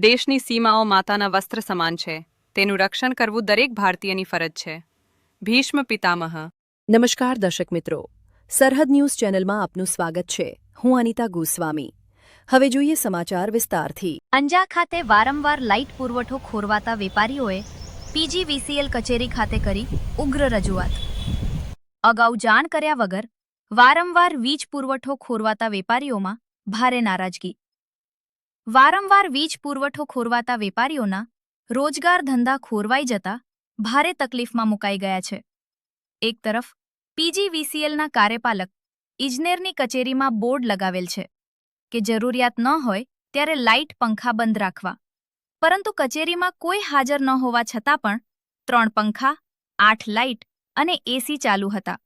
દેશની સીમાઓ માતાના વસ્ત્ર સમાન છે. તેનું રક્ષણ કરવું દરેક ભારતીયની ફરજ છે. ભીષ્મ પિતામહ. નમસ્કાર દર્શક મિત્રો, સરહદ ન્યૂઝ ચેનલમાં આપનું સ્વાગત છે. હું અનિતા ગોસ્વામી. હવે જોઈએ સમાચાર વિસ્તારથી. અંજા ખાતે વારંવાર લાઇટ પુરવઠો ખોરવાતા વેપારીઓએ પીજીવીસીએલ કચેરી ખાતે કરી ઉગ્ર રજૂઆત. અગાઉ જાણ કર્યા વગર વારંવાર વીજ પુરવઠો ખોરવાતા વેપારીઓમાં ભારે નારાજગી. વારંવાર વીજ પુરવઠો ખોરવાતા વેપારીઓના રોજગાર ધંધા ખોરવાઈ જતા ભારે તકલીફમાં મુકાઈ ગયા છે. એક તરફ પીજીવીસીએલના કાર્યપાલક ઇજનેરની કચેરીમાં બોર્ડ લગાવેલ છે કે જરૂરિયાત ન હોય ત્યારે લાઇટ પંખા બંધ રાખવા, પરંતુ કચેરીમાં કોઈ હાજર ન હોવા છતાં પણ 3 પંખા, 8 લાઇટ અને એસી ચાલુ હતા.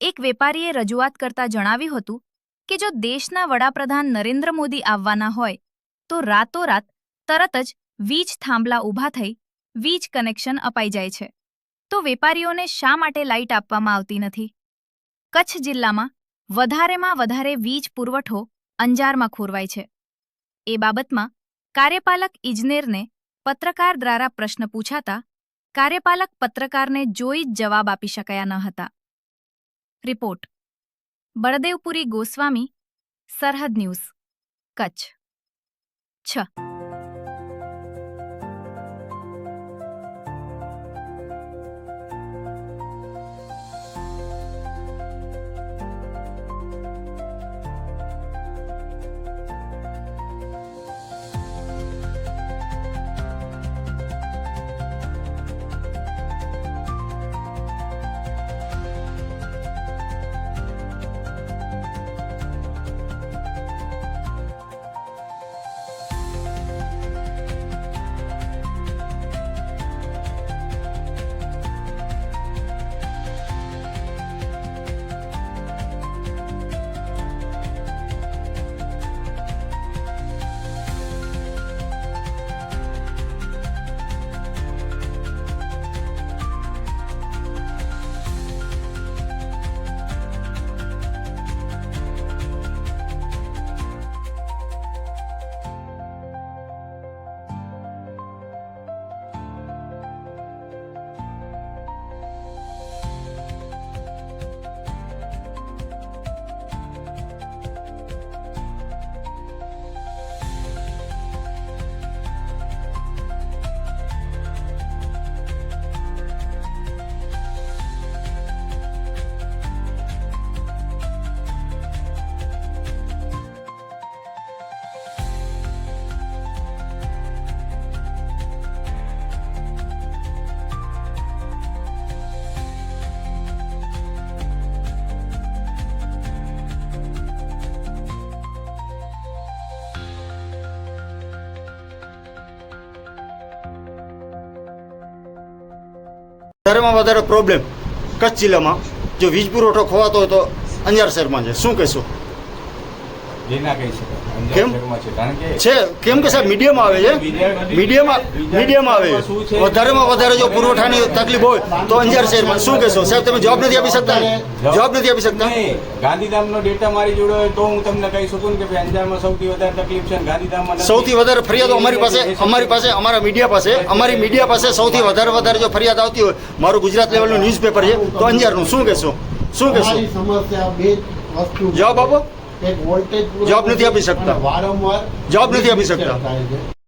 એક વેપારીએ રજૂઆત કરતા જણાવ્યું હતું કે જો દેશના વડાપ્રધાન નરેન્દ્ર મોદી આવવાના હોય તો રાતોરાત તરત જ વીજ થાંભલા ઊભા થઈ વીજ કનેક્શન અપાઈ જાય છે, તો વેપારીઓને શા માટે લાઇટ આપવામાં આવતી નથી? કચ્છ જિલ્લામાં વધારેમાં વધારે વીજ પુરવઠો અંજારમાં ખોરવાય છે. એ બાબતમાં કાર્યપાલક ઇજનેરને પત્રકાર દ્વારા પ્રશ્ન પૂછાતા કાર્યપાલક પત્રકારને જોઈ જ જવાબ આપી શક્યા ન હતા. રિપોર્ટ બળદેવપુરી ગોસ્વામી, સરહદ ન્યૂઝ, કચ્છ. વધારેમાં વધારે પ્રોબ્લેમ કચ્છ જિલ્લામાં જો વીજ પુરવઠો ખોવાતો હોય તો અંજાર શહેરમાં છે. શું કહેશો? કેમ છે? કેમ કે સાહેબ મીડિયામાં આવે છે, મીડિયામાં આવે છે. વધારેમાં વધારે જો પુરવઠાની તકલીફ હોય તો અંજાર શહેરમાં. શું કહેશો સાહેબ? તમે જવાબ નથી આપી શકતા? જવાબ નથી આપી શકતા? ગાંધીધામનો ડેટા મારી જોડે હોય તો હું તમને કહી શકું કે અંજારમાં સૌથી વધારે તકલીફ છે. ગાંધીધામમાં સૌથી વધારે ફરિયાદો અમારી પાસે અમારા મીડિયા પાસે, અમારી મીડિયા પાસે સૌથી વધારે જો ફરિયાદ આવતી હોય, મારું ગુજરાત લેવલનું ન્યૂઝપેપર છે તો અંજારનું. શું કહેશો? શું કહેશો? જવાબ આપો. જવાબ નથી આપી શકતા. જવાબ નથી આપી શકતા.